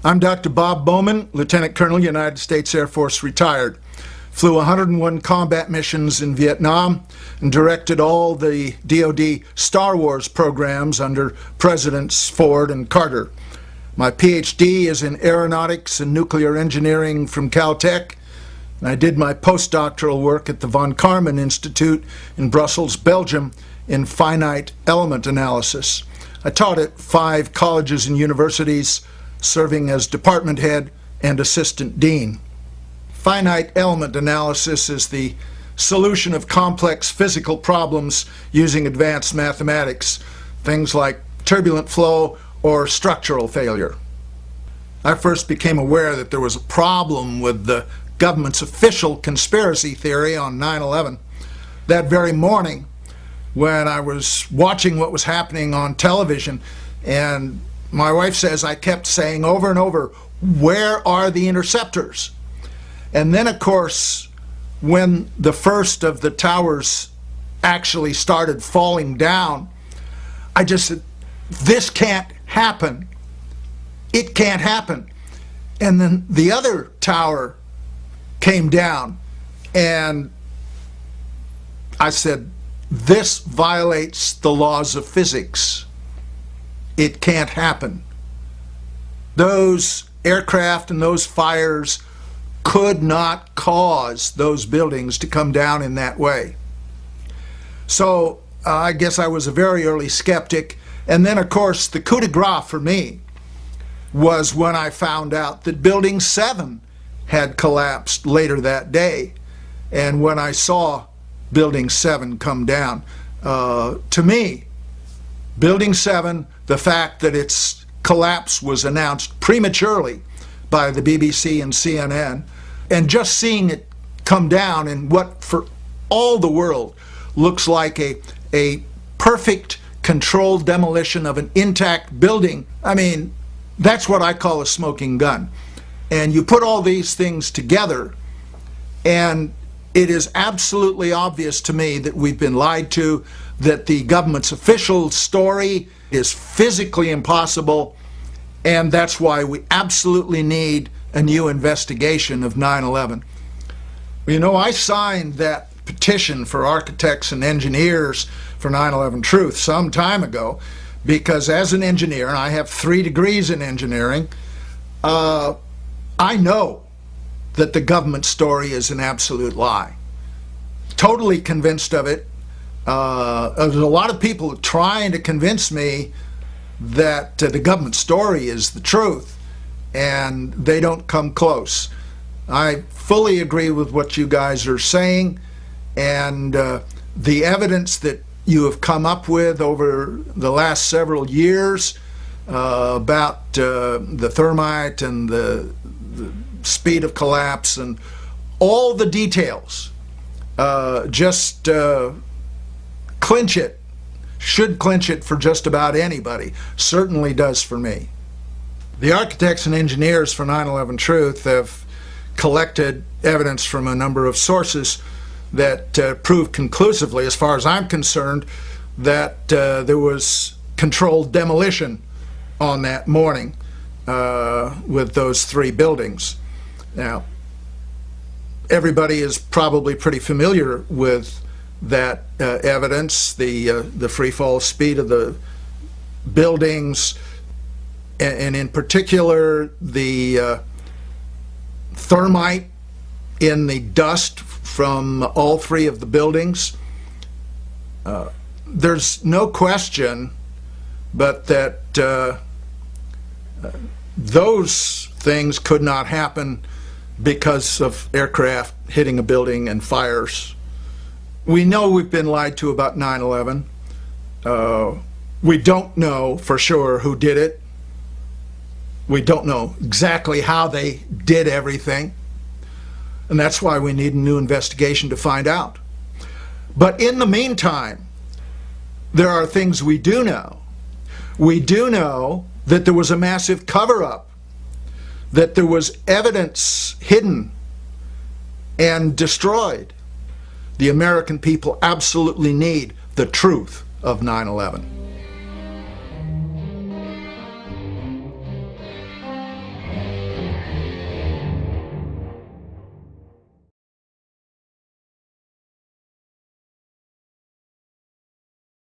I'm Dr. Bob Bowman, Lieutenant Colonel, United States Air Force, retired. Flew 101 combat missions in Vietnam and directed all the DoD Star Wars programs under Presidents Ford and Carter. My PhD is in aeronautics and nuclear engineering from Caltech, and I did my postdoctoral work at the von Karman Institute in Brussels, Belgium, in finite element analysis. I taught at 5 colleges and universities, serving as department head and assistant dean. Finite element analysis is the solution of complex physical problems using advanced mathematics, things like turbulent flow or structural failure. I first became aware that there was a problem with the government's official conspiracy theory on 9/11 that very morning when I was watching what was happening on television, and my wife says I kept saying over and over, "Where are the interceptors?" And then, of course, when the first of the towers actually started falling down, I just said, "This can't happen. It can't happen." And then the other tower came down, and I said, "This violates the laws of physics. It can't happen." Those aircraft and those fires could not cause those buildings to come down in that way. So I guess I was a very early skeptic. And then, of course, the coup de grace for me was when I found out that Building 7 had collapsed later that day. And when I saw Building 7 come down, to me, Building 7, the fact that its collapse was announced prematurely by the BBC and CNN, and just seeing it come down in what for all the world looks like a perfect controlled demolition of an intact building, I mean, that's what I call a smoking gun. And you put all these things together, and it is absolutely obvious to me that we've been lied to, that the government's official story is physically impossible, and that's why we absolutely need a new investigation of 9/11. You know, I signed that petition for architects and engineers for 9/11 Truth some time ago because as an engineer, and I have 3 degrees in engineering, I know that the government story is an absolute lie. Totally convinced of it. There's a lot of people trying to convince me that the government story is the truth, and they don't come close. I fully agree with what you guys are saying, and the evidence that you have come up with over the last several years about the thermite and the speed of collapse and all the details just clinch it, should clinch it for just about anybody. Certainly does for me. The architects and engineers for 9/11 Truth have collected evidence from a number of sources that prove conclusively, as far as I'm concerned, that there was controlled demolition on that morning with those 3 buildings. Now, everybody is probably pretty familiar with that evidence, the free fall speed of the buildings, and in particular the thermite in the dust from all 3 of the buildings. There's no question but that those things could not happen because of aircraft hitting a building and fires. We know we've been lied to about 9/11. We don't know for sure who did it. We don't know exactly how they did everything. And that's why we need a new investigation to find out. But in the meantime, there are things we do know. We do know that there was a massive cover-up, that there was evidence hidden and destroyed. The American people absolutely need the truth of 9/11.